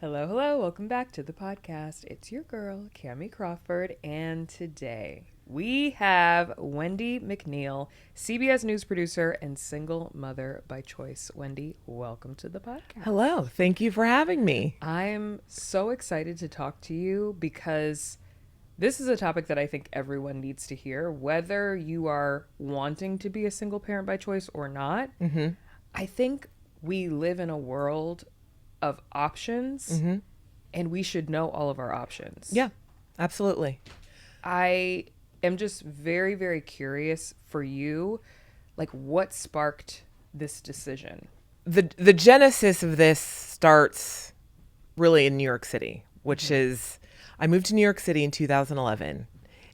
Hello, hello. Welcome back to the podcast. It's your girl, Kamie Crawford, and today we have Wendy McNeal, CBS News producer and single mother by choice. Wendy, welcome to the podcast. Hello. Thank you for having me. I'm so excited to talk to you because this is a topic that I think everyone needs to hear, whether you are wanting to be a single parent by choice or not. I think we live in a world of options and we should know all of our options. Yeah, absolutely. I am just very, very curious for you, like what sparked this decision? The genesis of this starts really in New York City, which is I moved to New York City in 2011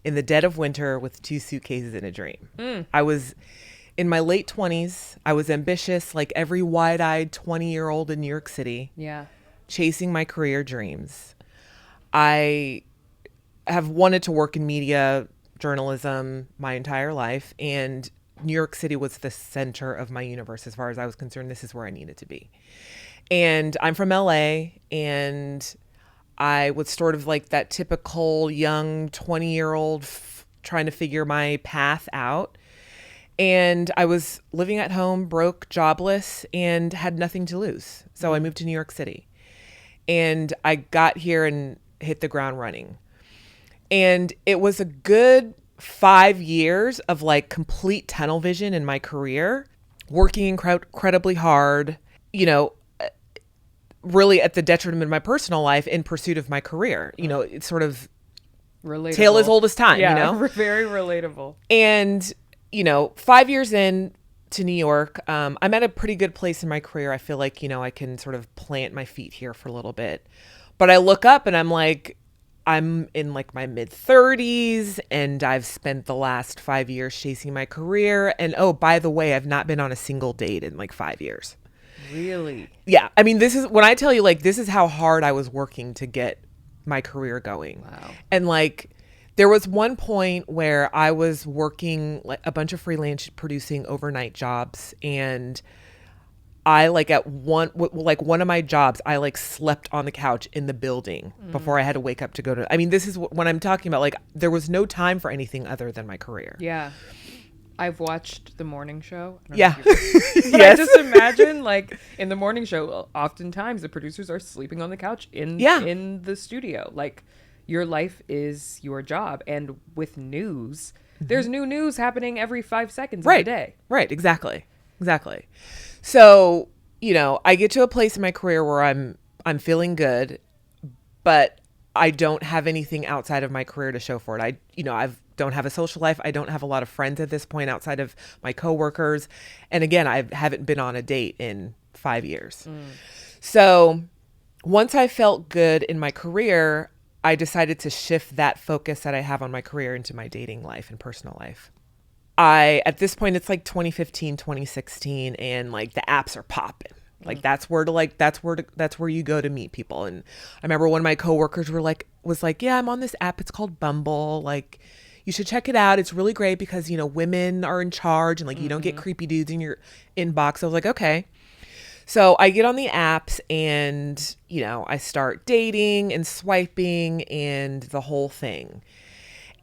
in the dead of winter with 2 suitcases and a dream. I was in my late 20s. I was ambitious like every wide-eyed 20-year-old in New York City. Yeah. Chasing my career dreams. I have wanted to work in media journalism my entire life, and New York City was the center of my universe as far as I was concerned. This is where I needed to be. And I'm from LA, and I was sort of like that typical young 20-year-old trying to figure my path out. And I was living at home, broke, jobless, and had nothing to lose. So I moved to New York City. And I got here and hit the ground running. And it was a good 5 years of like complete tunnel vision in my career, working incredibly hard, really at the detriment of my personal life in pursuit of my career. It's sort of Relatable. tale as old as time, Yeah, very relatable. And 5 years in to New York, I'm at a pretty good place in my career. I feel like, I can sort of plant my feet here for a little bit. But I look up and I'm like, I'm in like my mid 30s and I've spent the last 5 years chasing my career. And oh, by the way, I've not been on a single date in like 5 years. Really? Yeah. I mean, this is when I tell you, like, this is how hard I was working to get my career going. Wow. And like, there was one point where I was working like a bunch of freelance producing overnight jobs, and I like at one of my jobs, I like slept on the couch in the building before I had to wake up to go to. I mean, this is when I'm talking about like there was no time for anything other than my career. Yeah. I've watched the morning show. Yeah. But Yes. I just imagine like in the morning show, oftentimes the producers are sleeping on the couch in the studio. Like your life is your job. And with news, there's new news happening every 5 seconds of the day. Right. Exactly. So, I get to a place in my career where I'm feeling good, but I don't have anything outside of my career to show for it. I don't have a social life. I don't have a lot of friends at this point outside of my coworkers. And again, I haven't been on a date in 5 years. So once I felt good in my career, I decided to shift that focus that I have on my career into my dating life and personal life. At this point, it's like 2015, 2016, and like the apps are popping. Like that's where you go to meet people. And I remember one of my coworkers was like, yeah, I'm on this app. It's called Bumble. Like, you should check it out. It's really great because, women are in charge and like you don't get creepy dudes in your inbox. I was like, okay. So I get on the apps and, I start dating and swiping and the whole thing.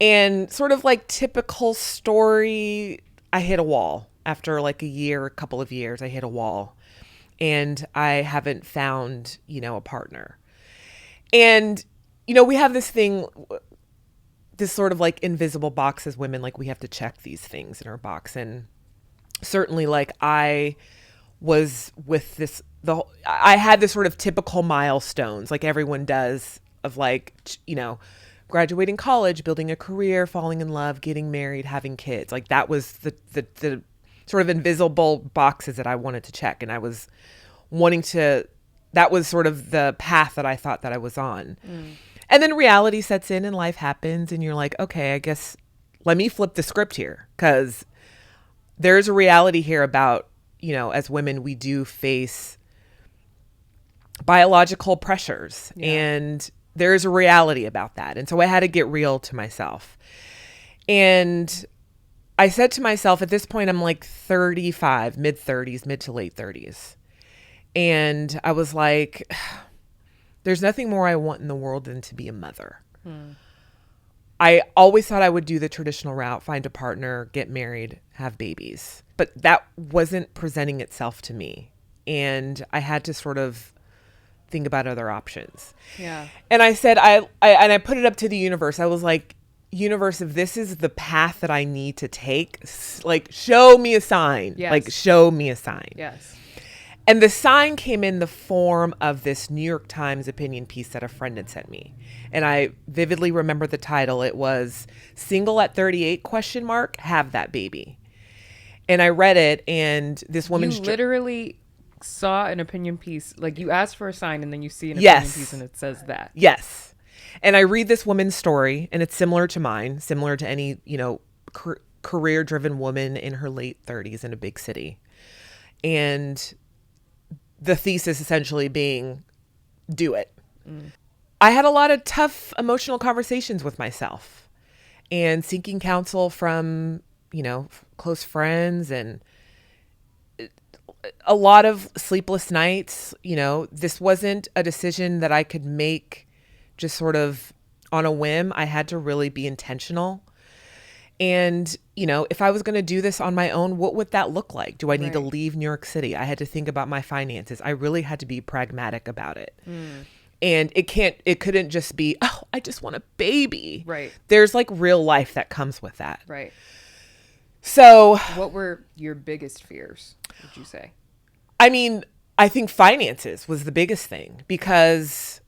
And sort of like typical story, I hit a wall. After like a couple of years, I hit a wall. And I haven't found, a partner. And, we have this thing, this sort of like invisible box as women, like we have to check these things in our box. And certainly like I was with I had this sort of typical milestones like everyone does of like, graduating college, building a career, falling in love, getting married, having kids. Like that was the sort of invisible boxes that I wanted to check. And I was that was sort of the path that I thought that I was on. And then reality sets in and life happens and you're like, okay, I guess let me flip the script here, because there's a reality here about, as women, we do face biological pressures and there's a reality about that. And so I had to get real to myself. And I said to myself, at this point, I'm like 35, mid to late 30s. And I was like, There's nothing more I want in the world than to be a mother. I always thought I would do the traditional route, find a partner, get married, have babies. But that wasn't presenting itself to me. And I had to sort of think about other options. Yeah. And I said, I put it up to the universe. I was like, universe, if this is the path that I need to take, like, show me a sign. Yes. Like, show me a sign. Yes. And the sign came in the form of this New York Times opinion piece that a friend had sent me. And I vividly remember the title. It was "Single at 38 ? Have that baby." And I read it, and this woman's You literally saw an opinion piece, like you asked for a sign and then you see an Yes. opinion piece and it says that. Yes. And I read this woman's story, and it's similar to mine, similar to any, career-driven woman in her late 30s in a big city. And the thesis essentially being, do it. I had a lot of tough emotional conversations with myself and seeking counsel from, close friends, and a lot of sleepless nights. This wasn't a decision that I could make just sort of on a whim. I had to really be intentional. And, if I was going to do this on my own, what would that look like? Do I need to leave New York City? I had to think about my finances. I really had to be pragmatic about it. And it couldn't just be, oh, I just want a baby. Right. There's like real life that comes with that. Right. So What were your biggest fears, would you say? I mean, I think finances was the biggest thing, because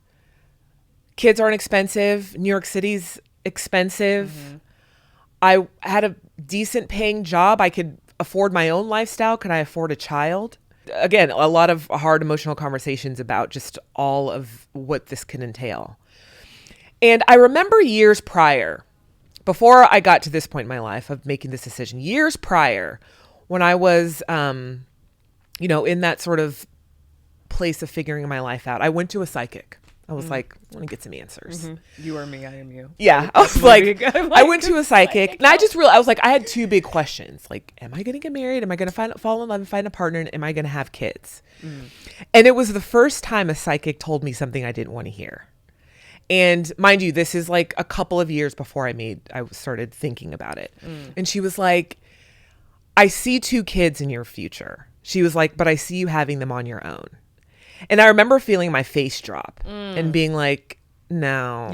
kids aren't expensive. New York City's expensive. I had a decent paying job. I could afford my own lifestyle. Could I afford a child? Again, a lot of hard emotional conversations about just all of what this can entail. And I remember years prior, before I got to this point in my life of making this decision, years prior, when I was, in that sort of place of figuring my life out, I went to a psychic. I was like, I want to get some answers. You are me, I am you. Yeah. I was like, I went to a psychic, and I just realized, I was like, I had two big questions. Like, am I going to get married? Am I going to fall in love and find a partner? And am I going to have kids? And it was the first time a psychic told me something I didn't want to hear. And mind you, this is like a couple of years before I started thinking about it. And she was like, I see 2 kids in your future. She was like, but I see you having them on your own. And I remember feeling my face drop and being like, no,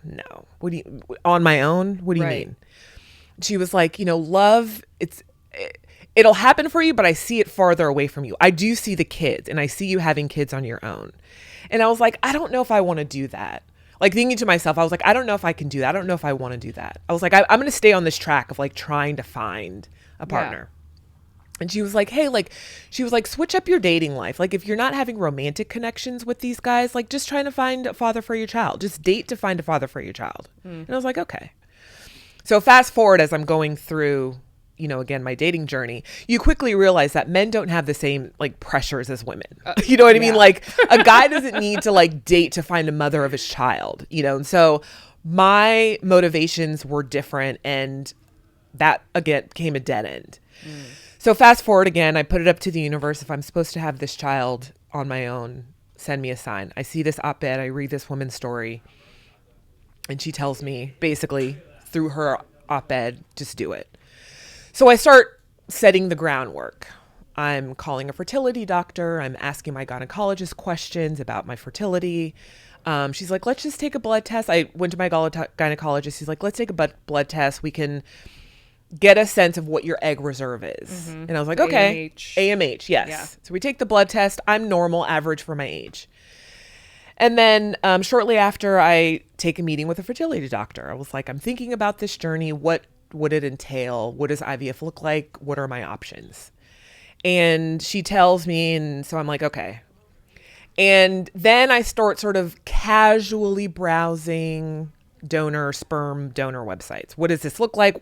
no. What do you, on my own? What do you mean? She was like, love, it'll happen for you, but I see it farther away from you. I do see the kids, and I see you having kids on your own. And I was like, I don't know if I want to do that. Like, thinking to myself, I was like, I don't know if I can do that. I don't know if I want to do that. I was like, I'm going to stay on this track of like trying to find a partner. And she was like, hey, switch up your dating life. Like, if you're not having romantic connections with these guys, like, just trying to find a father for your child. Just date to find a father for your child. And I was like, okay. So fast forward, as I'm going through, again, my dating journey, you quickly realize that men don't have the same like pressures as women. You know what I mean? Like, a guy doesn't need to like date to find a mother of his child, And so my motivations were different, and that again came a dead end. So fast forward again, I put it up to the universe. If I'm supposed to have this child on my own, send me a sign. I see this op-ed. I read this woman's story, and she tells me basically through her op-ed, just do it. So I start setting the groundwork. I'm calling a fertility doctor. I'm asking my gynecologist questions about my fertility. She's like, let's just take a blood test. I went to my gynecologist. She's like, let's take a blood test. We can get a sense of what your egg reserve is. And I was like, okay. AMH, yes. Yeah. So we take the blood test. I'm normal, average for my age. And then shortly after, I take a meeting with a fertility doctor. I was like, I'm thinking about this journey. What would it entail? What does IVF look like? What are my options? And she tells me, and so I'm like, okay. And then I start sort of casually browsing sperm donor websites. What does this look like?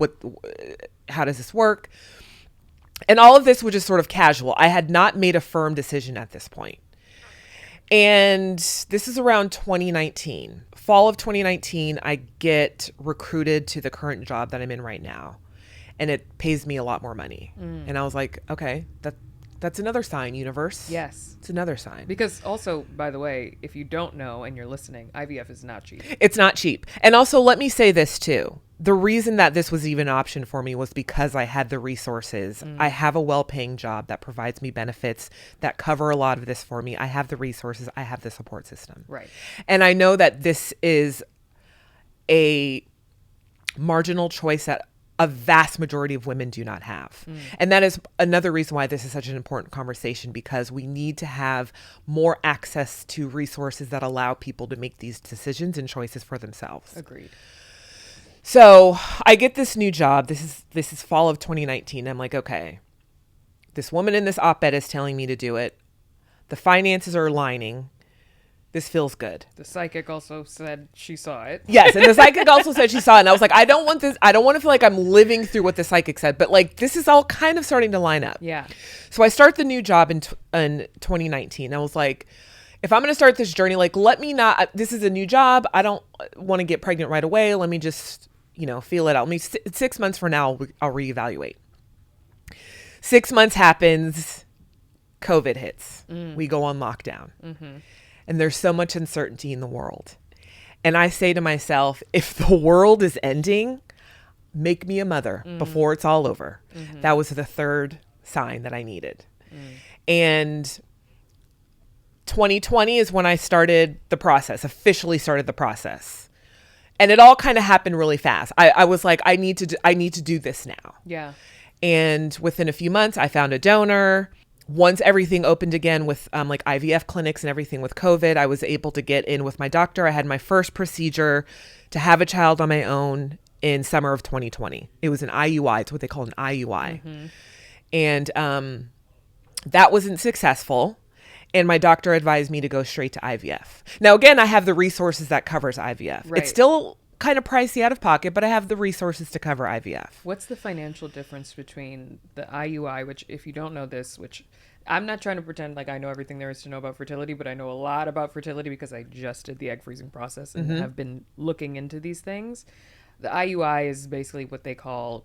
How does this work? And all of this was just sort of casual. I had not made a firm decision at this point. And this is around 2019. Fall of 2019, I get recruited to the current job that I'm in right now. And it pays me a lot more money. And I was like, okay, That's another sign, universe. Yes. It's another sign. Because also, by the way, if you don't know and you're listening, IVF is not cheap. It's not cheap. And also, let me say this too. The reason that this was even an option for me was because I had the resources. I have a well-paying job that provides me benefits that cover a lot of this for me. I have the resources. I have the support system. Right. And I know that this is a marginal choice that a vast majority of women do not have. And that is another reason why this is such an important conversation, because we need to have more access to resources that allow people to make these decisions and choices for themselves. Agreed. So I get this new job. This is fall of 2019. I'm like, okay, this woman in this op-ed is telling me to do it. The finances are aligning. This feels good. The psychic also said she saw it. Yes. And the psychic also said she saw it. And I was like, I don't want this. I don't want to feel like I'm living through what the psychic said, but like, this is all kind of starting to line up. Yeah. So I start the new job in 2019. I was like, if I'm going to start this journey, like, let me not, this is a new job. I don't want to get pregnant right away. Let me just, feel it out. Let me 6 months from now, I'll reevaluate. 6 months happens. COVID hits. We go on lockdown. And there's so much uncertainty in the world. And I say to myself, if the world is ending, make me a mother before it's all over. That was the third sign that I needed. And 2020 is when I started the process, officially started the process. And it all kind of happened really fast. I was like, I need to do this now. Yeah. And within a few months, I found a donor. Once everything opened again with like IVF clinics and everything with COVID, I was able to get in with my doctor. I had my first procedure to have a child on my own in summer of 2020. It was an IUI. It's what they call an IUI. And that wasn't successful. And my doctor advised me to go straight to IVF. Now, again, I have the resources that covers IVF. Right. It's still kind of pricey out of pocket, but I have the resources to cover IVF. What's the financial difference between the IUI, which, if you don't know this, which I'm not trying to pretend like I know everything there is to know about fertility, but I know a lot about fertility because I just did the egg freezing process and have been looking into these things. The IUI is basically what they call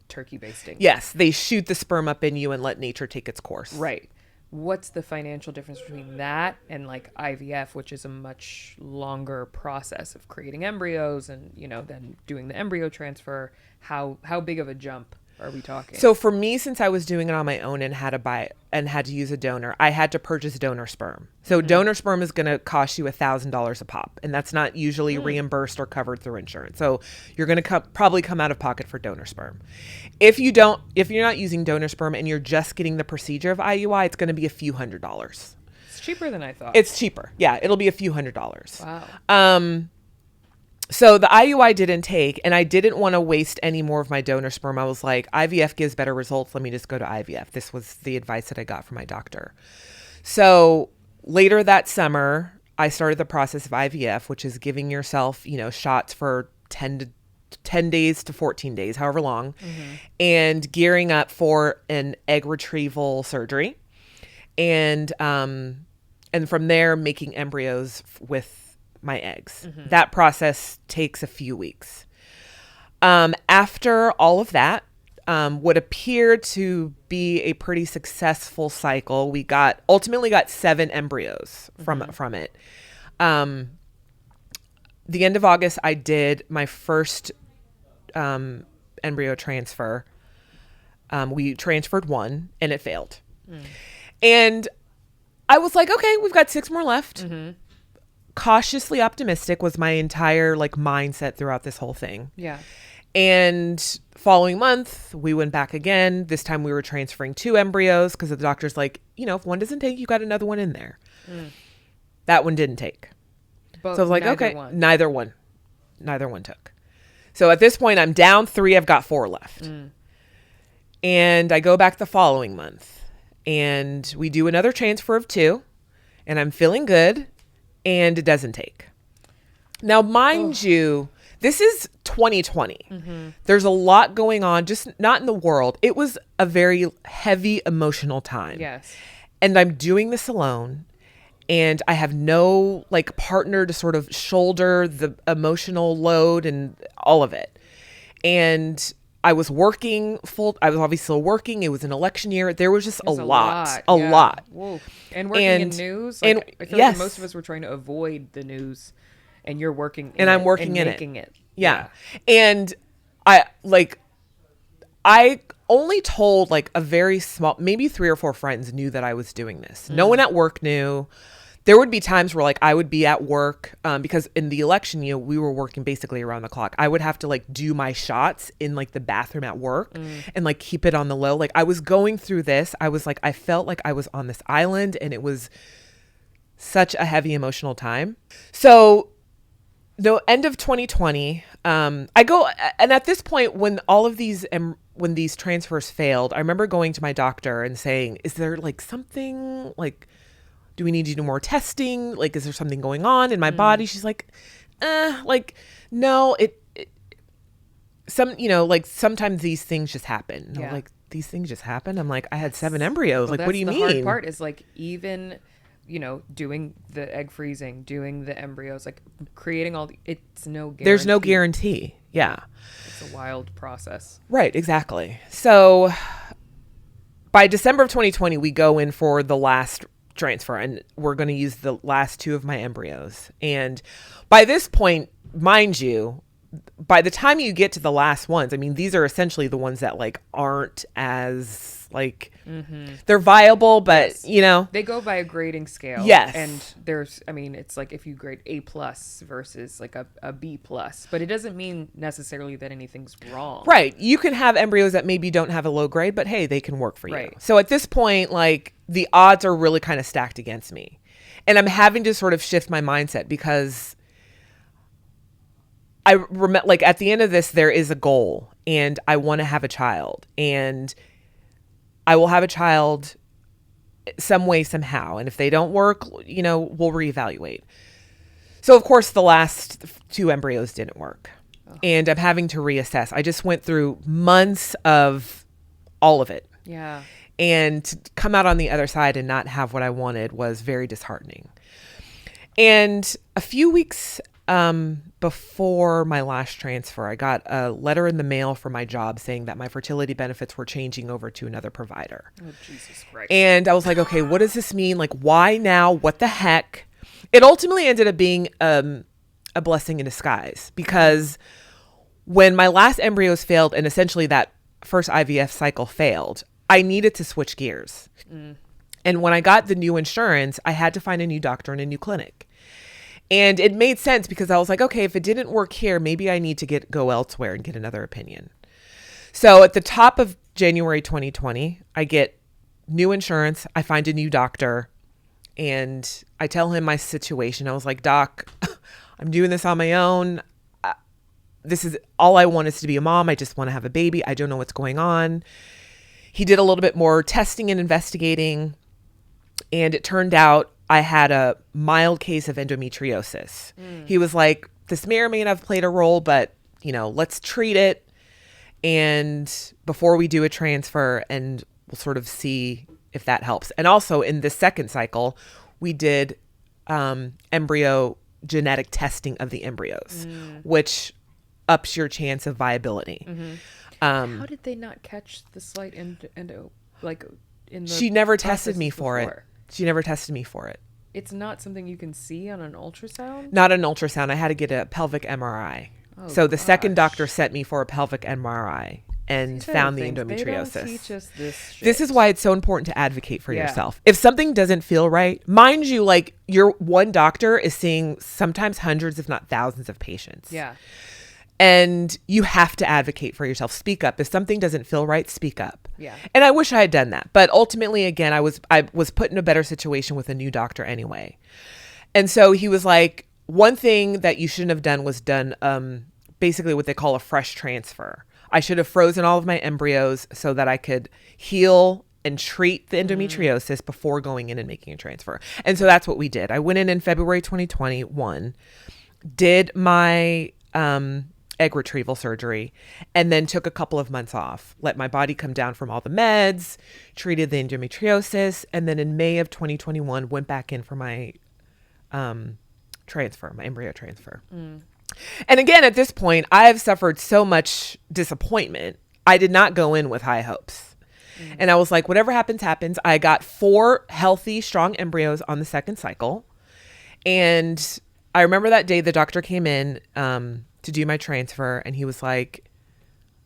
turkey basting. Yes, they shoot the sperm up in you and let nature take its course. Right. What's the financial difference between that and like IVF, which is a much longer process of creating embryos and, then doing the embryo transfer? How big of a jump are we talking? So for me, since I was doing it on my own and had to use a donor, I had to purchase donor sperm. So donor sperm is going to cost you $1,000 a pop, and that's not usually reimbursed or covered through insurance. So you're going to probably come out of pocket for donor sperm. If you're not using donor sperm and you're just getting the procedure of IUI, it's going to be a few $100s. It's cheaper than I thought. It's cheaper. Yeah, it'll be a few $100s. Wow. So the IUI didn't take, and I didn't want to waste any more of my donor sperm. I was like, IVF gives better results. Let me just go to IVF. This was the advice that I got from my doctor. So later that summer, I started the process of IVF, which is giving yourself, shots for 10 days to 14 days, however long, and gearing up for an egg retrieval surgery. And from there, making embryos with my eggs. That process takes a few weeks. After all of that, what appeared to be a pretty successful cycle, we ultimately got 7 embryos from it. The end of August, I did my first embryo transfer. We transferred 1 and it failed. And I was like, okay, we've got 6 more left. Cautiously optimistic was my entire mindset throughout this whole thing. Yeah. And following month, we went back again. This time we were transferring 2 embryos because the doctor's like, if one doesn't take, you got another one in there. That one didn't take. But so I was like, okay, one. neither one took. So at this point, I'm down 3. I've got 4 left. And I go back the following month and we do another transfer of 2 and I'm feeling good. And it doesn't take. Now, mind you, this is 2020. There's a lot going on, just not in the world. It was a very heavy emotional time. Yes. And I'm doing this alone. And I have no partner to sort of shoulder the emotional load and all of it. And I was working I was obviously still working. It was an election year. There was just a lot. Whoa. And working in news. Like, and I feel like most of us were trying to avoid the news, and you're working in and I'm it working and in making it. Yeah. And I only told like a very small, maybe 3 or 4 friends knew that I was doing this. No one at work knew. There would be times where like I would be at work because in the election, we were working basically around the clock. I would have to like do my shots in like the bathroom at work and like keep it on the low. Like I was going through this. I was like, I felt like I was on this island, and it was such a heavy emotional time. So the end of 2020, I go, and at this point when all of these, when these transfers failed, I remember going to my doctor and saying, is there like something like, do we need to do more testing? Like, is there something going on in my body? She's like, no, like sometimes these things just happen. And I'm like, these things just happen? I'm like, I had 7 embryos. Like, what do you mean? The hard part is like, even, doing the egg freezing, doing the embryos, like creating it's no guarantee. There's no guarantee. Yeah. It's a wild process. Right. Exactly. So by December of 2020, we go in for the last transfer, and we're going to use the last 2 of my embryos. And by this point, mind you, by the time you get to the last ones, I mean, these are essentially the ones that like aren't as like they're viable, but they go by a grading scale. Yes. And it's like if you grade A+ versus like a B+, but it doesn't mean necessarily that anything's wrong. Right. You can have embryos that maybe don't have a low grade, but hey, they can work for you. Right. So at this point, like the odds are really kind of stacked against me, and I'm having to sort of shift my mindset because I remember, like, at the end of this, there is a goal, and I want to have a child, and I will have a child some way, somehow. And if they don't work, we'll reevaluate. So of course the last 2 embryos didn't work, and I'm having to reassess. I just went through months of all of it. Yeah. And to come out on the other side and not have what I wanted was very disheartening. And a few weeks before my last transfer, I got a letter in the mail from my job saying that my fertility benefits were changing over to another provider. Oh, Jesus Christ. And I was like, okay, what does this mean? Like, why now? What the heck? It ultimately ended up being a blessing in disguise, because when my last embryos failed and essentially that first IVF cycle failed, I needed to switch gears. And when I got the new insurance, I had to find a new doctor and a new clinic. And it made sense because I was like, okay, if it didn't work here, maybe I need to go elsewhere and get another opinion. So at the top of January 2020, I get new insurance. I find a new doctor, and I tell him my situation. I was like, Doc, I'm doing this on my own. This is all I want, is to be a mom. I just want to have a baby. I don't know what's going on. He did a little bit more testing and investigating, and it turned out I had a mild case of endometriosis. He was like, this may or may not have played a role, but let's treat it, and before we do a transfer, and we'll sort of see if that helps. And also in the second cycle, we did embryo genetic testing of the embryos, which ups your chance of viability. How did they not catch the slight endo like in the She never tested me for it. She never tested me for it. It's not something you can see on an ultrasound? Not an ultrasound. I had to get a pelvic MRI. So the second doctor sent me for a pelvic MRI and found the endometriosis. They don't teach us this shit. This is why it's so important to advocate for yourself. If something doesn't feel right, mind you, like, your one doctor is seeing sometimes hundreds, if not thousands of patients. Yeah. And you have to advocate for yourself. Speak up. If something doesn't feel right, speak up. Yeah. And I wish I had done that. But ultimately, again, I was put in a better situation with a new doctor anyway. And so he was like, one thing that you shouldn't have done was done basically what they call a fresh transfer. I should have frozen all of my embryos so that I could heal and treat the endometriosis before going in and making a transfer. And so that's what we did. I went in February 2021, did my egg retrieval surgery, and then took a couple of months off, let my body come down from all the meds, treated the endometriosis, and then in May of 2021 went back in for my transfer, my embryo transfer. And again, at this point, I have suffered so much disappointment. I did not go in with high hopes. And I was like, whatever happens, happens. I got 4 healthy, strong embryos on the second cycle. And I remember that day the doctor came in to do my transfer, and he was like,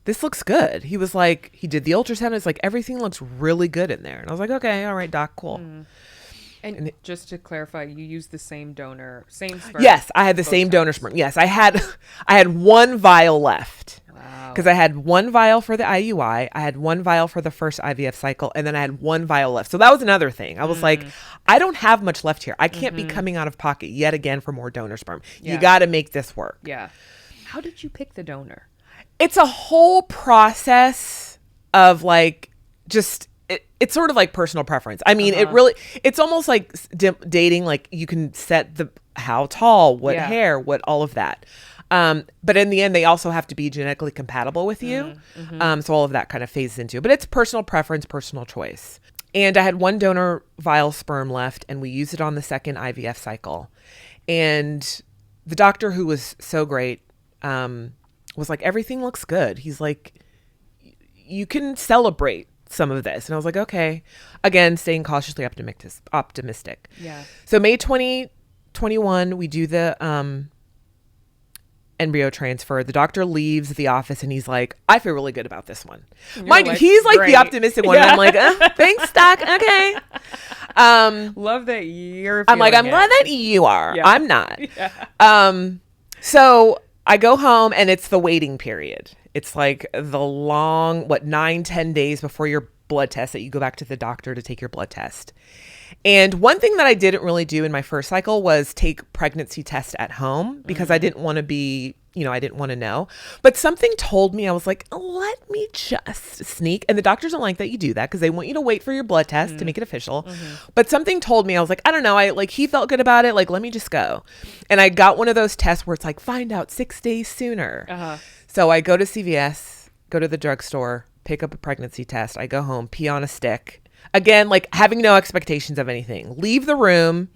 this looks good. He was like, he did the ultrasound. It's like, everything looks really good in there. And I was like, okay, all right, doc, cool. And just to clarify, you used the same donor, same sperm? Yes, I had the same donor sperm. Yes, I had 1 vial left. Wow. Because I had 1 vial for the IUI, I had 1 vial for the first IVF cycle, and then I had 1 vial left. So that was another thing. I was like, I don't have much left here. I can't be coming out of pocket yet again for more donor sperm. Yeah. You got to make this work. Yeah. How did you pick the donor? It's a whole process of like, just, it's sort of like personal preference. I mean, it's almost like dating. Like, you can set how tall, what hair, what, all of that. But in the end, they also have to be genetically compatible with you. So all of that kind of phases into it. But it's personal preference, personal choice. And I had 1 donor vial sperm left, and we used it on the second IVF cycle. And the doctor, who was so great, was like, everything looks good. He's like, you can celebrate some of this. And I was like, okay. Again, staying cautiously optimistic. Yeah. So May 2021, we do the embryo transfer. The doctor leaves the office, and he's like, I feel really good about this one. Mind you, he's like the optimistic one. And I'm like, thanks, doc. Okay. Love that you're I'm like, I'm glad that you are. I'm not. So I go home, and it's the waiting period. It's like the long, 9-10 days before your blood test that you go back to the doctor to take your blood test. And one thing that I didn't really do in my first cycle was take pregnancy tests at home, because I didn't want to be, I didn't want to know. But something told me, I was like, let me just sneak. And the doctors don't like that you do that, because they want you to wait for your blood test to make it official. But something told me, I was like, I don't know. He felt good about it. Like, let me just go. And I got one of those tests where it's like, find out 6 days sooner. So I go to CVS, go to the drugstore, pick up a pregnancy test. I go home, pee on a stick. Again, like, having no expectations of anything. Leave the room,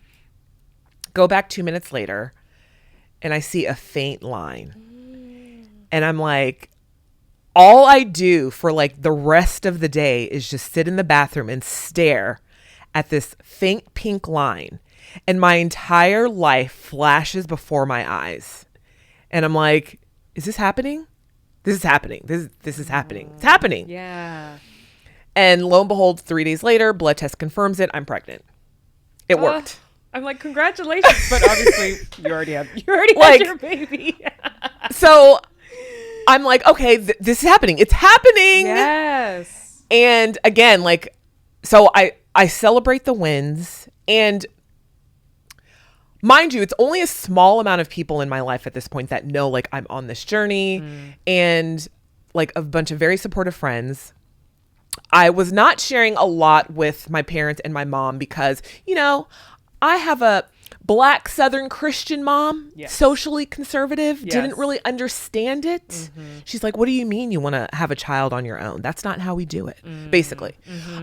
go back 2 minutes later, and I see a faint line. And I'm like, all I do for like the rest of the day is just sit in the bathroom and stare at this faint pink line. And my entire life flashes before my eyes. And I'm like, is this happening? This is happening. This is happening. It's happening. Yeah. And lo and behold, 3 days later, blood test confirms it. I'm pregnant. It worked. I'm like, congratulations, but obviously you already had your baby. So I'm like, okay, this is happening. It's happening. Yes. And again, like, so I celebrate the wins, and mind you, it's only a small amount of people in my life at this point that know, like, I'm on this journey, and like a bunch of very supportive friends. I was not sharing a lot with my parents and my mom because, I have a Black Southern Christian mom, socially conservative, didn't really understand it. She's like, what do you mean you want to have a child on your own? That's not how we do it, basically.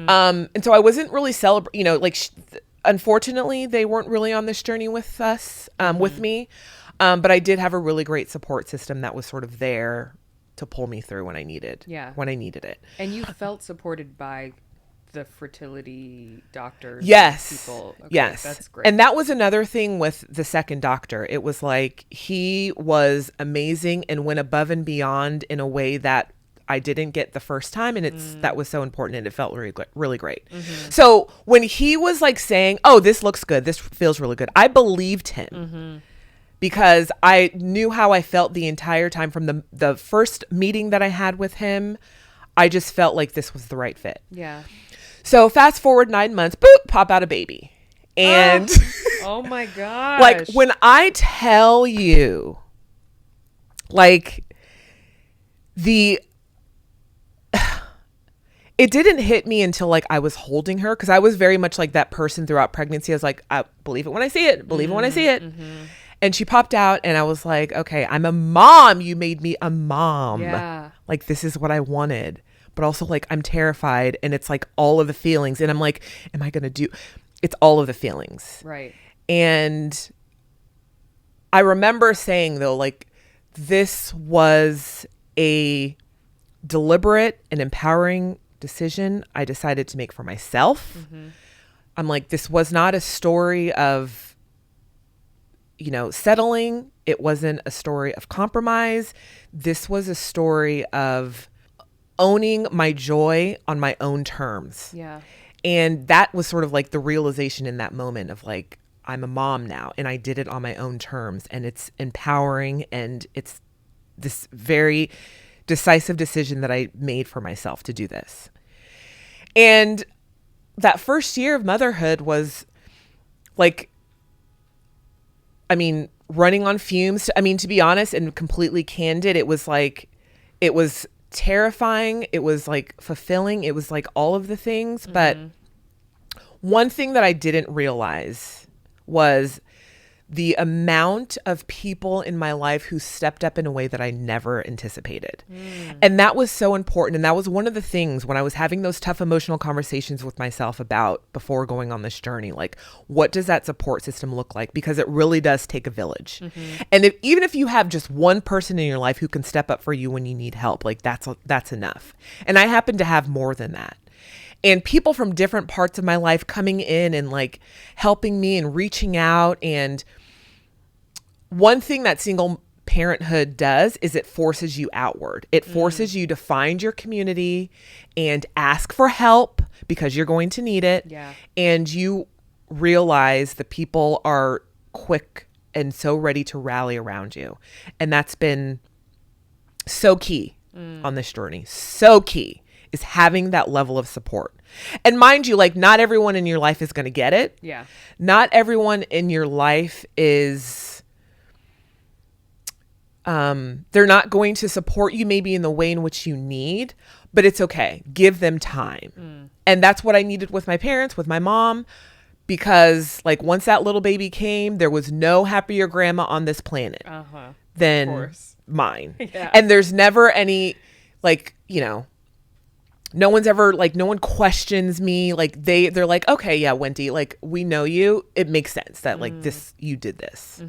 And so I wasn't really unfortunately, they weren't really on this journey with us, with me. But I did have a really great support system that was sort of there to pull me through when I needed it. And you felt supported by the fertility doctors. Yes. People. Okay, yes. That's great. And that was another thing with the second doctor. It was like, he was amazing and went above and beyond in a way that I didn't get the first time. And that was so important, and it felt really, really great. So when he was like saying, oh, this looks good, this feels really good, I believed him. Because I knew how I felt the entire time from the first meeting that I had with him. I just felt like this was the right fit. Yeah. So fast forward 9 months, boop, pop out a baby. And oh my gosh. Like, when I tell you, like, it didn't hit me until like I was holding her, because I was very much like that person throughout pregnancy. I was like, I believe it when I see it, believe it when I see it. And she popped out, and I was like, okay, I'm a mom. You made me a mom. Yeah. Like, this is what I wanted. But also, like, I'm terrified, and it's like all of the feelings. And I'm like, am I going to it's all of the feelings. Right. And I remember saying, though, like, this was a deliberate and empowering decision I decided to make for myself. I'm like, this was not a story of, settling. It wasn't a story of compromise. This was a story of owning my joy on my own terms. Yeah. And that was sort of like the realization in that moment of like, I'm a mom now and I did it on my own terms, and it's empowering, and it's this very decisive decision that I made for myself to do this. And that first year of motherhood was like, running on fumes. To be honest and completely candid, it was terrifying. It was like fulfilling. It was like all of the things. But one thing that I didn't realize was the amount of people in my life who stepped up in a way that I never anticipated. And that was so important. And that was one of the things when I was having those tough emotional conversations with myself about before going on this journey, like, what does that support system look like? Because it really does take a village. And even if you have just one person in your life who can step up for you when you need help, like that's enough. And I happen to have more than that. And people from different parts of my life coming in and like helping me and reaching out. And one thing that single parenthood does is it forces you outward. It forces you to find your community and ask for help because you're going to need it. Yeah. And you realize the people are quick and so ready to rally around you. And that's been so key on this journey. So key is having that level of support. And mind you, like, not everyone in your life is going to get it. Yeah. Not everyone in your life is, they're not going to support you maybe in the way in which you need, but it's okay. Give them time. And that's what I needed with my parents, with my mom, because like once that little baby came, there was no happier grandma on this planet than mine. Yeah. And there's never any, like, no one's ever like, no one questions me. Like they're like, okay, yeah, Wendy, like we know you. It makes sense that like this, you did this.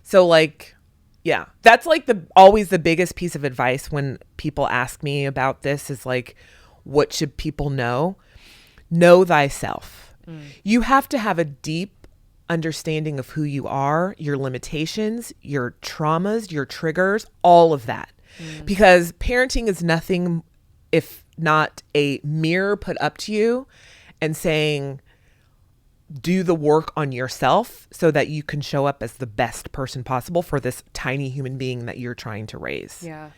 So like, yeah, that's like always the biggest piece of advice when people ask me about this is like, what should people know? Know thyself. You have to have a deep understanding of who you are, your limitations, your traumas, your triggers, all of that. Because parenting is nothing if not a mirror put up to you and saying, do the work on yourself so that you can show up as the best person possible for this tiny human being that you're trying to raise. Yeah.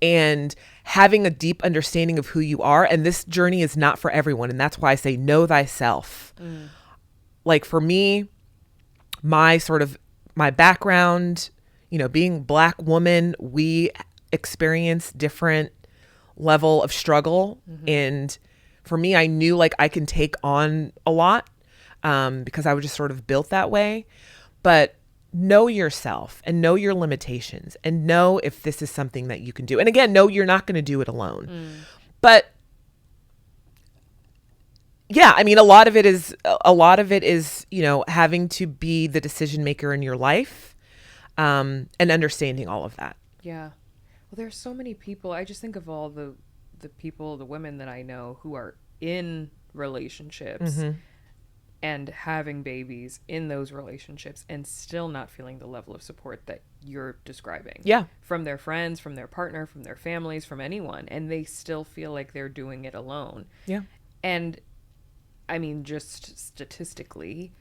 And having a deep understanding of who you are. And this journey is not for everyone. And that's why I say, know thyself. Like for me, my background, being Black woman, we experience different level of struggle. And for me, I knew like I can take on a lot because I was just sort of built that way. But know yourself and know your limitations and know if this is something that you can do. And again, no, you're not going to do it alone. But yeah, I mean, a lot of it is, having to be the decision maker in your life and understanding all of that. Yeah. Well, there's so many people. I just think of all the people, the women that I know who are in relationships and having babies in those relationships and still not feeling the level of support that you're describing. Yeah. From their friends, from their partner, from their families, from anyone. And they still feel like they're doing it alone. Yeah. And I mean, just statistically,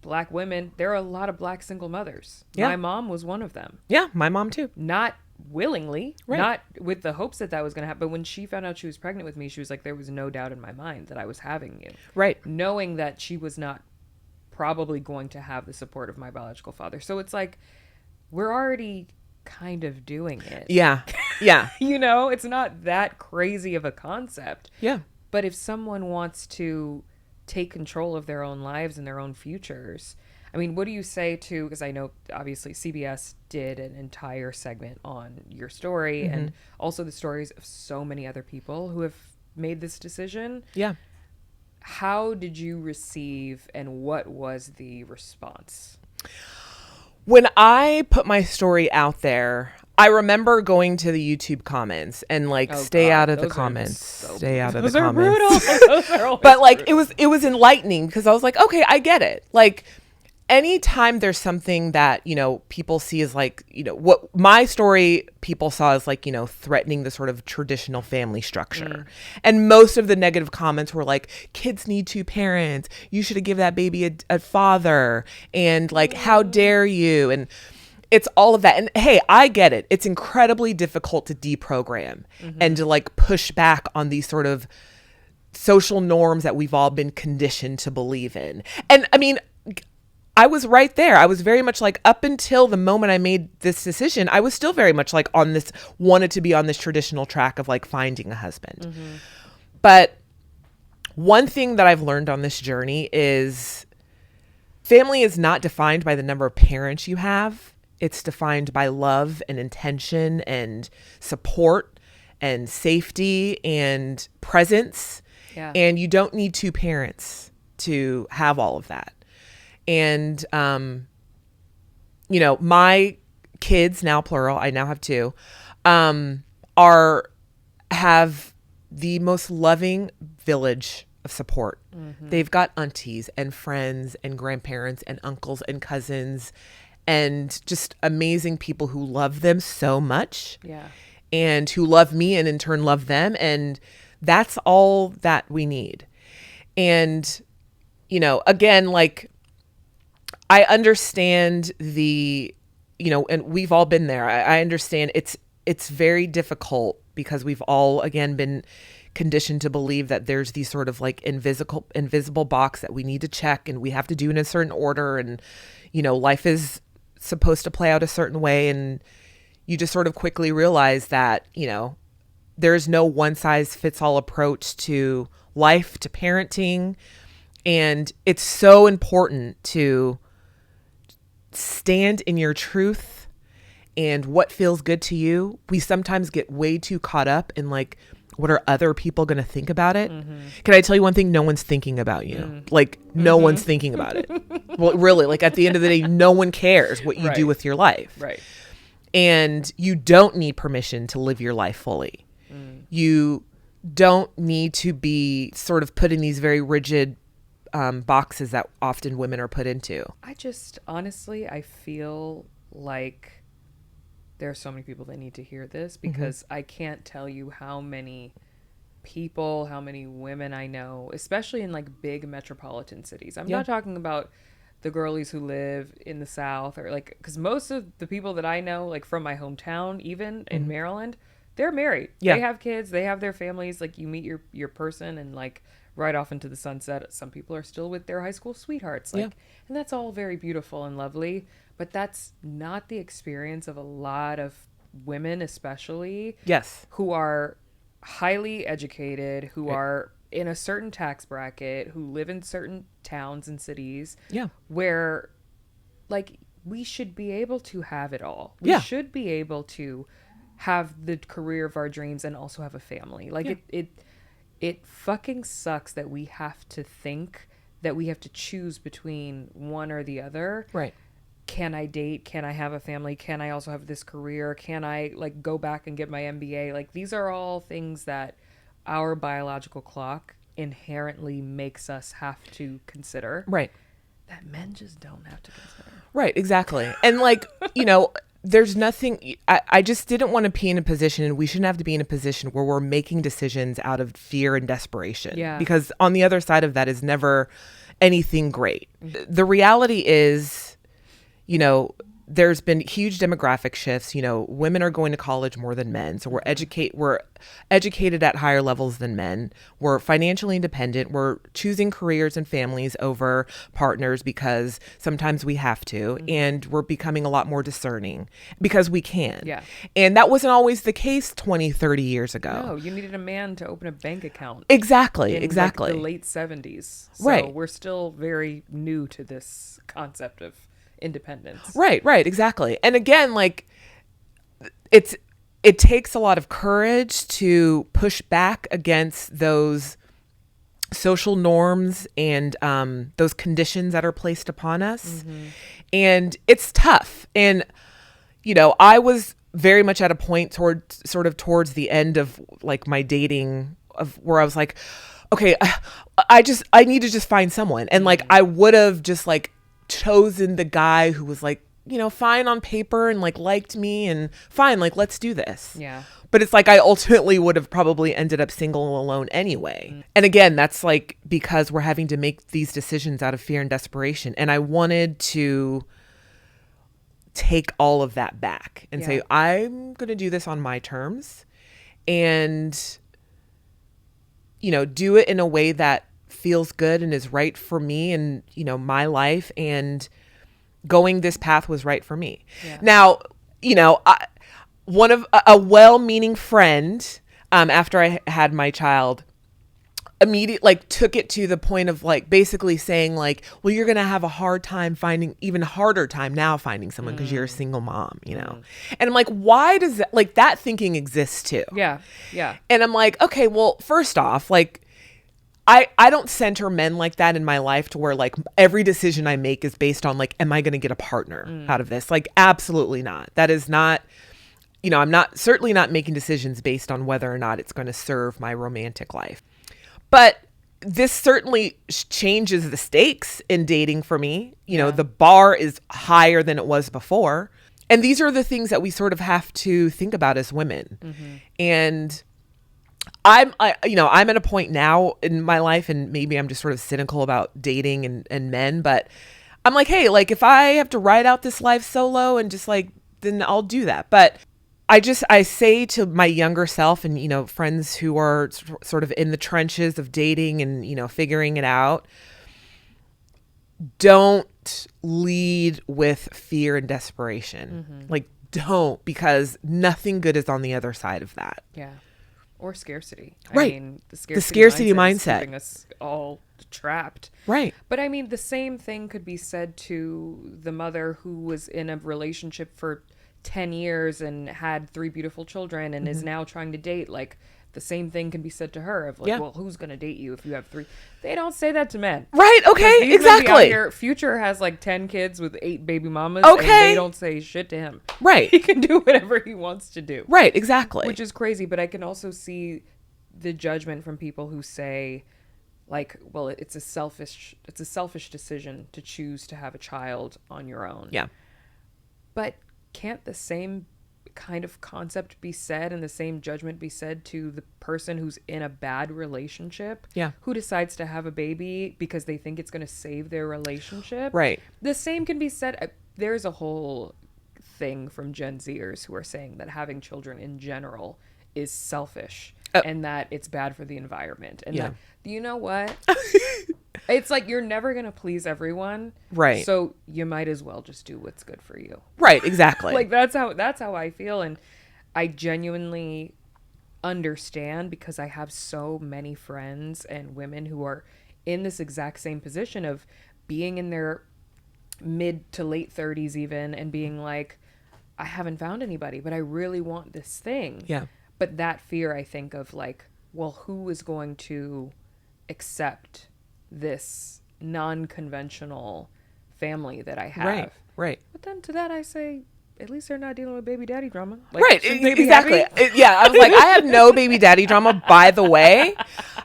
Black women, there are a lot of Black single mothers. Yeah. My mom was one of them. Yeah, my mom too. Not willingly, not with the hopes that was going to happen. But when she found out she was pregnant with me, she was like, there was no doubt in my mind that I was having you. Right. Knowing that she was not probably going to have the support of my biological father. So it's like, we're already kind of doing it. Yeah. Yeah. It's not that crazy of a concept. Yeah. But if someone wants to take control of their own lives and their own futures, I mean, what do you say to, because I know obviously CBS did an entire segment on your story and also the stories of so many other people who have made this decision. Yeah. How did you receive and what was the response? When I put my story out there, I remember going to the YouTube comments and like, Oh, stay God, out of the those are comments, so stay out of the those are comments. brutal. Those are always But like, brutal. it was enlightening because I was like, okay, I get it. Like, anytime there's something that, you know, people see as like, you know, what my story people saw as like, you know, threatening the sort of traditional family structure. And most of the negative comments were like, kids need two parents. You should have given that baby a father. And like, how dare you? And it's all of that. And hey, I get it. It's incredibly difficult to deprogram and to like push back on these sort of social norms that we've all been conditioned to believe in. And I mean, I was right there. I was very much like, up until the moment I made this decision, I was still very much like on this, wanted to be on this traditional track of like finding a husband. But one thing that I've learned on this journey is family is not defined by the number of parents you have. It's defined by love and intention and support and safety and presence. Yeah. And you don't need two parents to have all of that. And, you know, my kids, now plural, I now have two, have the most loving village of support. They've got aunties and friends and grandparents and uncles and cousins and just amazing people who love them so much. Yeah. And who love me and in turn love them. And that's all that we need. And, you know, again, like, I understand the, you know, and we've all been there. I understand it's very difficult because we've all, again, been conditioned to believe that there's these sort of like invisible box that we need to check and we have to do in a certain order. And, you know, life is supposed to play out a certain way. And you just sort of quickly realize that, you know, there's no one size fits all approach to life, to parenting. And it's so important to stand in your truth and what feels good to you. We sometimes get way too caught up in like, what are other people going to think about it? Can I tell you one thing? No one's thinking about you. Like, no one's thinking about it. Well, really, like at the end of the day, no one cares what you do with your life. Right. And you don't need permission to live your life fully. You don't need to be sort of put in these very rigid boxes that often women are put into. I just, honestly, I feel like there are so many people that need to hear this because I can't tell you how many people, how many women I know, especially in like big metropolitan cities. I'm not talking about the girlies who live in the South or like, because most of the people that I know, like from my hometown, even in Maryland, they're married. They have kids, they have their families. Like, you meet your person and like right off into the sunset. Some people are still with their high school sweethearts. Like, and that's all very beautiful and lovely. But that's not the experience of a lot of women, especially. Yes. Who are highly educated, who are in a certain tax bracket, who live in certain towns and cities. Yeah. Where, like, we should be able to have it all. We should be able to have the career of our dreams and also have a family. Like, it fucking sucks that we have to think that we have to choose between one or the other. Right. Can I date? Can I have a family? Can I also have this career? Can I like go back and get my MBA? Like, these are all things that our biological clock inherently makes us have to consider. Right. That men just don't have to consider. Right. Exactly. And like, you know, there's nothing, I just didn't want to be in a position, and we shouldn't have to be in a position where we're making decisions out of fear and desperation. Yeah. Because on the other side of that is never anything great. The reality is, you know, there's been huge demographic shifts. You know, women are going to college more than men. So we're educated at higher levels than men. We're financially independent. We're choosing careers and families over partners because sometimes we have to. And we're becoming a lot more discerning because we can. Yeah. And that wasn't always the case 20, 30 years ago. No, you needed a man to open a bank account. Exactly. In exactly. like the late 70s. So Right. we're still very new to this concept of independence. Right, exactly. And again, like, it takes a lot of courage to push back against those social norms and those conditions that are placed upon us. And it's tough. And, you know, I was very much at a point towards the end of like my dating of where I was like, okay, I need to just find someone. And like, I would have just like chosen the guy who was like, you know, fine on paper and like liked me and fine, like, let's do this. Yeah. But it's like, I ultimately would have probably ended up single and alone anyway. And again, that's like, because we're having to make these decisions out of fear and desperation. And I wanted to take all of that back and say, I'm going to do this on my terms and, you know, do it in a way that feels good and is right for me and, you know, my life, and going this path was right for me. Yeah. Now, you know, a well-meaning friend, after I had my child, immediately like took it to the point of like basically saying like, well, you're gonna have a hard time finding, even harder time now finding someone because you're a single mom, you know. And I'm like, why does that, like, that thinking exists too? Yeah And I'm like, okay, well, first off, like, I don't center men like that in my life to where like every decision I make is based on like, am I gonna get a partner out of this? Like, absolutely not. That is not, you know, I'm certainly not making decisions based on whether or not it's going to serve my romantic life. But this certainly changes the stakes in dating for me. You know, the bar is higher than it was before. And these are the things that we sort of have to think about as women. And I'm at a point now in my life, and maybe I'm just sort of cynical about dating and men, but I'm like, hey, like, if I have to ride out this life solo and just like, then I'll do that. But I say to my younger self and, you know, friends who are sort of in the trenches of dating and, you know, figuring it out, don't lead with fear and desperation. Like, don't, because nothing good is on the other side of that. Yeah. Or scarcity. Right. I mean, the scarcity mindset. is keeping us all trapped. Right. But I mean, the same thing could be said to the mother who was in a relationship for 10 years and had 3 beautiful children and is now trying to date. Like, the same thing can be said to her of like, well, who's going to date you if you have 3? They don't say that to men. Right. Okay. Exactly. Here, Future has like 10 kids with 8 baby mamas. Okay. And they don't say shit to him. Right. He can do whatever he wants to do. Right. Exactly. Which is crazy. But I can also see the judgment from people who say like, well, it's a selfish decision to choose to have a child on your own. Yeah. But can't the same kind of concept be said and the same judgment be said to the person who's in a bad relationship? Yeah. Who decides to have a baby because they think it's going to save their relationship? Right. The same can be said. There's a whole thing from Gen Zers who are saying that having children in general is selfish and that it's bad for the environment. And that, you know what? It's like, you're never going to please everyone. Right. So you might as well just do what's good for you. Right. Exactly. Like, that's how I feel. And I genuinely understand, because I have so many friends and women who are in this exact same position of being in their mid to late 30s even, and being like, I haven't found anybody, but I really want this thing. Yeah. But that fear, I think, of like, well, who is going to accept this non-conventional family that I have? Right. But then to that I say, at least they're not dealing with baby daddy drama. Like, right. Exactly. Yeah. I was like, I have no baby daddy drama, by the way.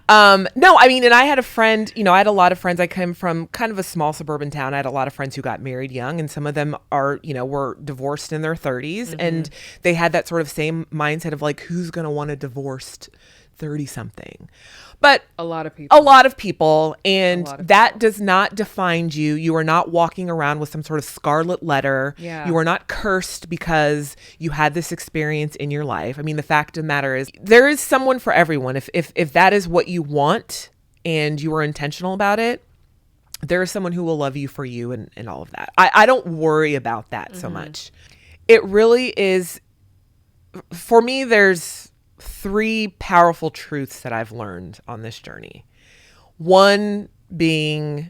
No, I mean, and I had a friend, you know, I had a lot of friends. I came from kind of a small suburban town. I had a lot of friends who got married young, and some of them are, you know, were divorced in their 30s. And they had that sort of same mindset of like, who's going to want a divorced 30 something? But a lot of people, and that does not define you. You are not walking around with some sort of scarlet letter. Yeah. You are not cursed because you had this experience in your life. I mean, the fact of the matter is, there is someone for everyone. If that is what you want and you are intentional about it, there is someone who will love you for you and all of that. I don't worry about that so much. It really is, for me, there's 3 powerful truths that I've learned on this journey. One being,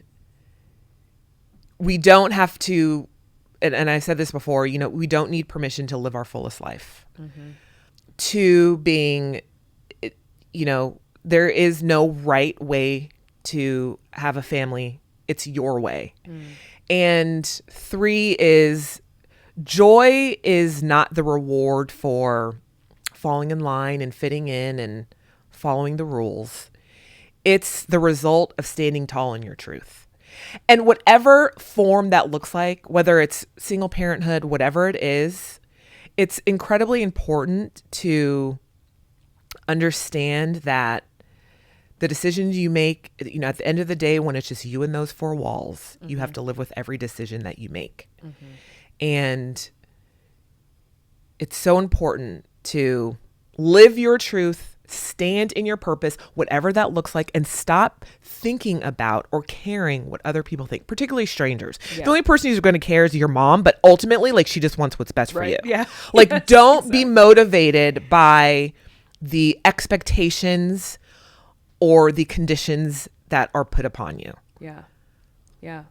we don't have to, and I said this before, you know, we don't need permission to live our fullest life. 2 being, you know, there is no right way to have a family. It's your way. And 3 is, Joy is not the reward for falling in line and fitting in and following the rules. It's the result of standing tall in your truth. And whatever form that looks like, whether it's single parenthood, whatever it is, it's incredibly important to understand that the decisions you make, you know, at the end of the day, when it's just you and those four walls, you have to live with every decision that you make. And it's so important to live your truth, stand in your purpose, whatever that looks like, and stop thinking about or caring what other people think, particularly strangers. The only person who's going to care is your mom, but ultimately, like, she just wants what's best for you. Yeah. Like, don't be motivated by the expectations or the conditions that are put upon you. Yeah. Yeah.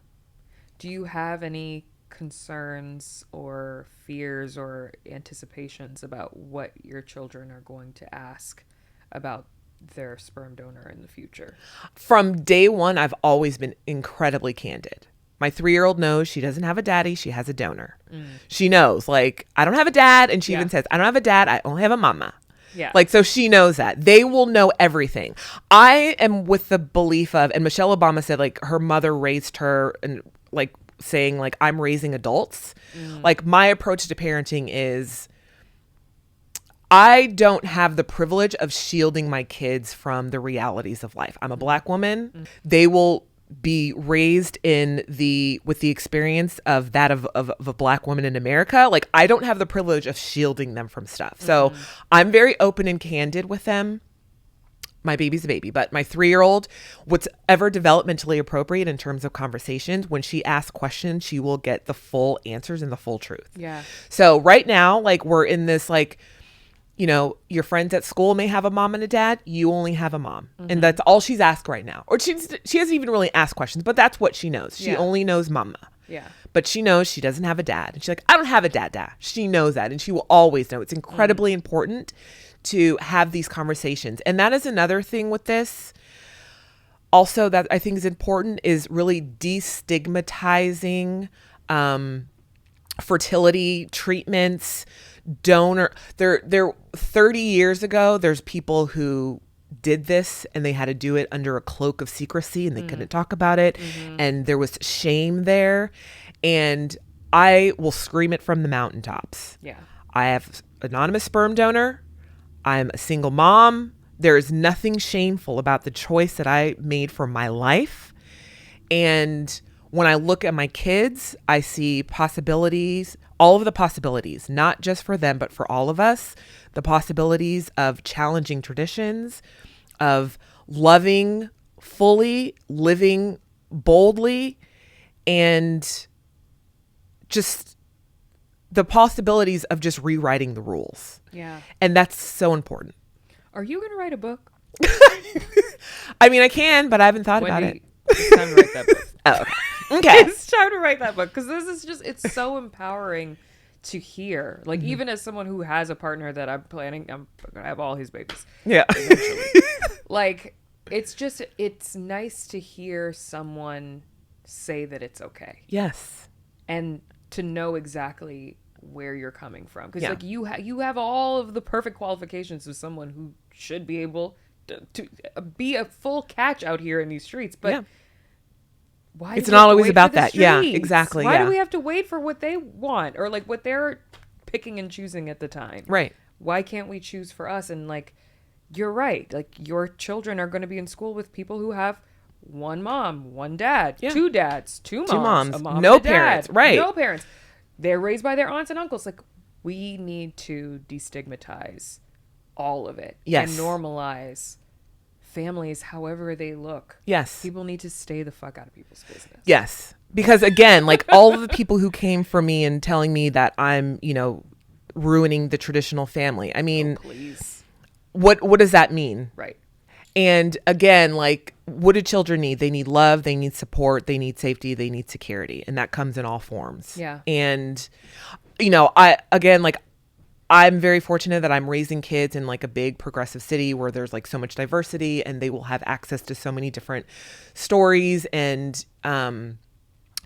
Do you have any concerns or fears or anticipations about what your children are going to ask about their sperm donor in the future? From day one, I've always been incredibly candid. My 3-year-old knows she doesn't have a daddy. She has a donor. She knows, like, I don't have a dad. And she even says, I don't have a dad. I only have a mama. Yeah. Like, so she knows that. They will know everything. I am with the belief of, and Michelle Obama said, like, her mother raised her and, like, saying, like, I'm raising adults. Like, my approach to parenting is, I don't have the privilege of shielding my kids from the realities of life. I'm a Black woman. They will be raised with the experience of that of a Black woman in America. Like, I don't have the privilege of shielding them from stuff. So I'm very open and candid with them. My baby's a baby, but my 3-year-old, whatever developmentally appropriate in terms of conversations, when she asks questions, she will get the full answers and the full truth. Yeah. So right now, like, we're in this, like, you know, your friends at school may have a mom and a dad. You only have a mom. And that's all she's asked right now. Or she hasn't even really asked questions, but that's what she knows. She only knows mama. Yeah. But she knows she doesn't have a dad. And she's like, I don't have a dad. She knows that. And she will always know. It's incredibly important to have these conversations. And that is another thing with this. Also, that I think is important is really destigmatizing fertility treatments, donor. There 30 years ago, there's people who did this and they had to do it under a cloak of secrecy and they couldn't talk about it. And there was shame there. And I will scream it from the mountaintops. Yeah. I have anonymous sperm donor. I'm a single mom. There is nothing shameful about the choice that I made for my life. And when I look at my kids, I see possibilities, all of the possibilities, not just for them, but for all of us, the possibilities of challenging traditions, of loving fully, living boldly, and just the possibilities of just rewriting the rules. Yeah. And that's so important. Are you going to write a book? I mean, I can, but I haven't thought about it. It's time to write that book. Oh, okay. It's time to write that book because this is just, it's so empowering to hear. Like, even as someone who has a partner that I'm going to have all his babies. Yeah. Eventually. Like, it's nice to hear someone say that it's okay. Yes. And to know exactly where you're coming from. Because, like, you have all of the perfect qualifications of someone who should be able to be a full catch out here in these streets. But why it's not always about that. Yeah, exactly. Why do we have to wait for what they want or like what they're picking and choosing at the time? Right. Why can't we choose for us? And like, you're right. Like, your children are going to be in school with people who have one mom, one dad, two dads, two moms, a mom, no and a dad, parents. Right. No parents. They're raised by their aunts and uncles. Like, we need to destigmatize all of it. Yes. And normalize families however they look. Yes. People need to stay the fuck out of people's business. Yes. Because again, like, all of the people who came for me and telling me that I'm, you know, ruining the traditional family. I mean, please. What does that mean? Right. And again, like, what do children need? They need love, they need support, they need safety, they need security. And that comes in all forms. Yeah. And, you know, I'm very fortunate that I'm raising kids in like a big progressive city where there's like so much diversity and they will have access to so many different stories and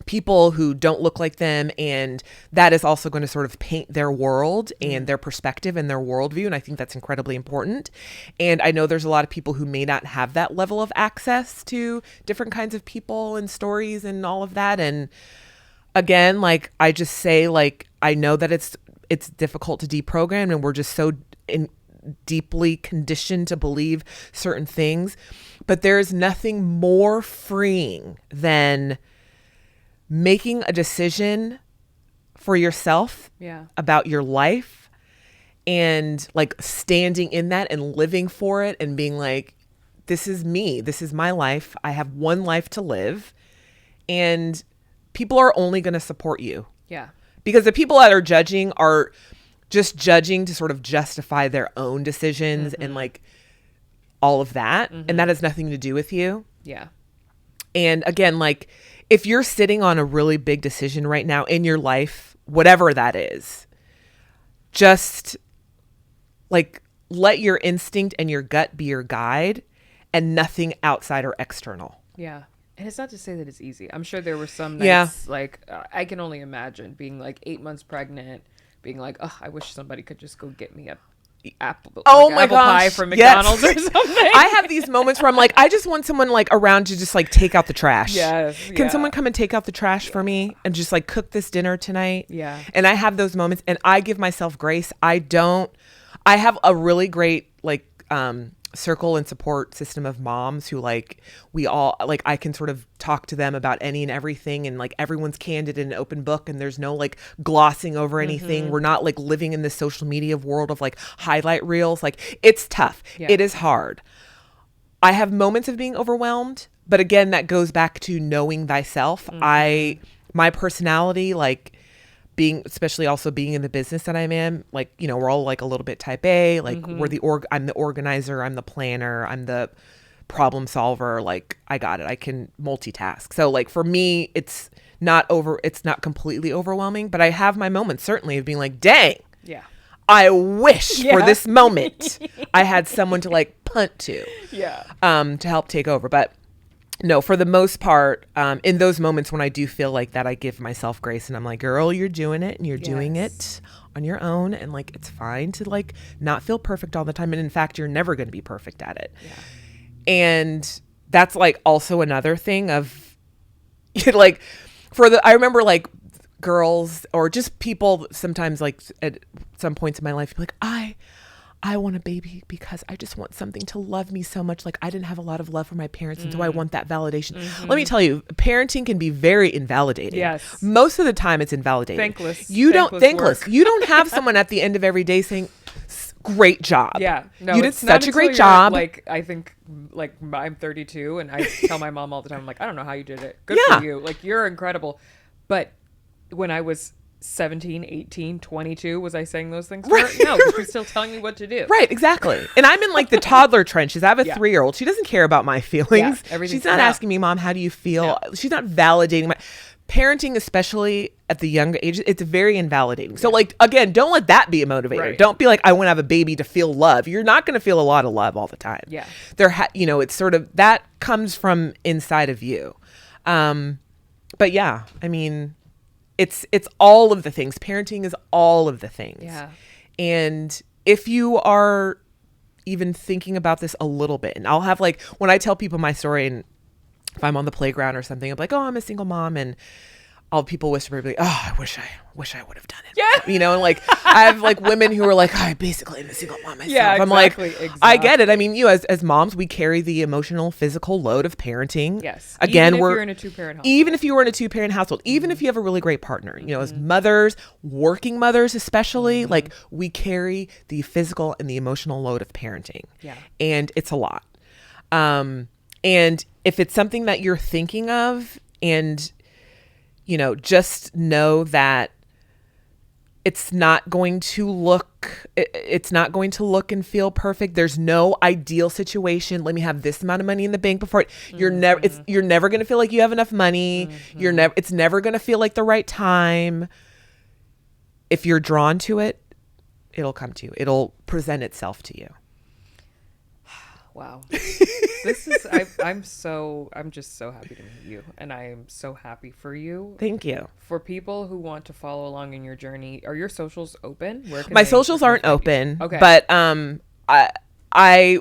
people who don't look like them, and that is also going to sort of paint their world and their perspective and their worldview, and I think that's incredibly important. And I know there's a lot of people who may not have that level of access to different kinds of people and stories and all of that. And again, like, I just say, like, I know that it's difficult to deprogram, and we're just so deeply conditioned to believe certain things, but there is nothing more freeing than making a decision for yourself about your life, and like standing in that and living for it and being like, this is me, this is my life, I have one life to live, and people are only going to support you. Yeah. Because the people that are judging are just judging to sort of justify their own decisions and like all of that. And that has nothing to do with you. Yeah. And again, like, if you're sitting on a really big decision right now in your life, whatever that is, just like let your instinct and your gut be your guide and nothing outside or external. Yeah. And it's not to say that it's easy. I'm sure there were some nights, like, I can only imagine being like 8 months pregnant, being like, oh, I wish somebody could just go get me apple pie from McDonald's or something. I have these moments where I'm like, I just want someone like around to just like take out the trash. Yes. Can someone come and take out the trash for me and just like cook this dinner tonight? Yeah. And I have those moments, and I give myself grace. I have a really great like circle and support system of moms who like, we all like, I can sort of talk to them about any and everything, and like everyone's candid in an open book, and there's no like glossing over anything. We're not like living in this social media world of like highlight reels. Like, it's tough. It is hard. I have moments of being overwhelmed, but again, that goes back to knowing thyself. My personality, like, being, especially also being in the business that I'm in, like, you know, we're all like a little bit type A, like I'm the organizer, I'm the planner, I'm the problem solver. Like, I got it. I can multitask. So like for me, it's not completely overwhelming, but I have my moments certainly of being like, dang, I wish for this moment I had someone to like punt to, to help take over. But no, for the most part, in those moments when I do feel like that, I give myself grace, and I'm like, girl, you're doing it, and you're doing it on your own. And like, it's fine to like not feel perfect all the time. And in fact, you're never going to be perfect at it. Yeah. And that's like also another thing of like, I remember like girls or just people sometimes like at some points in my life, be like, I want a baby because I just want something to love me so much. Like, I didn't have a lot of love for my parents, and so I want that validation. Let me tell you, parenting can be very invalidating. Yes. Most of the time it's invalidating. Thankless. You don't have someone at the end of every day saying, great job. Yeah. No, you did such a great job. Like, I think like I'm 32 and I tell my mom all the time, I'm like, I don't know how you did it. Good for you. Like, you're incredible. But when I was 17, 18, 22, was I saying those things to her? No, because she's still telling me what to do. Right, exactly. And I'm in like the toddler trenches. I have a 3-year-old. She doesn't care about my feelings. She's not asking me, Mom, how do you feel? No. She's not validating my parenting, especially at the younger age. It's very invalidating. So like, again, don't let that be a motivator. Right. Don't be like, I want to have a baby to feel love. You're not going to feel a lot of love all the time. Yeah. It's sort of, that comes from inside of you. But yeah, I mean, it's all of the things. Parenting is all of the things. Yeah. And if you are even thinking about this a little bit, and I'll have like, when I tell people my story, and if I'm on the playground or something, I'm like, oh, I'm a single mom, and all people whisper, like, oh, I wish I would have done it. Yeah. You know, and like, I have like women who are like, oh, I basically am a single mom myself. Yeah, exactly, I'm like, exactly. I get it. I mean, as moms, we carry the emotional, physical load of parenting. Yes. Again, even if you're in a 2-parent household. Even if you were in a 2-parent household, even if you have a really great partner, you know, as mothers, working mothers especially, like, we carry the physical and the emotional load of parenting. Yeah. And it's a lot. And if it's something that you're thinking of, and you know, just know that it's not going to look and feel perfect. There's no ideal situation. Let me have this amount of money in the bank before you're never going to feel like you have enough money. It's never going to feel like the right time. If you're drawn to it, it'll come to you. It'll present itself to you. Wow. I'm just so happy to meet you, and I am so happy for you. Thank you. For people who want to follow along in your journey, are your socials open? My socials aren't open, okay. But I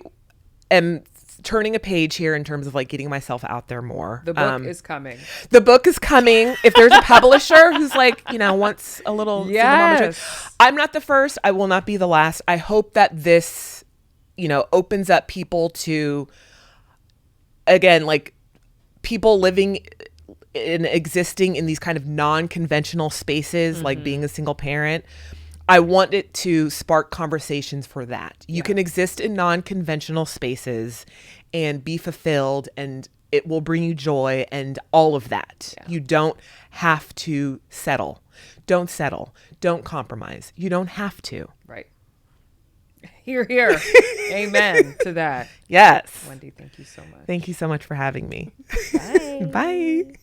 am turning a page here in terms of like getting myself out there more. The book is coming. The book is coming. If there's a publisher who's like, wants a little single mama joy, I'm not the first. I will not be the last. I hope that this, opens up people to, again, like people living and existing in these kind of non-conventional spaces, like being a single parent. I want it to spark conversations for that. You can exist in non-conventional spaces and be fulfilled, and it will bring you joy and all of that. Yeah. You don't have to settle. Don't settle. Don't compromise. You don't have to. Right. Hear, hear. Amen to that. Yes. Wendy, thank you so much. Thank you so much for having me. Bye. Bye.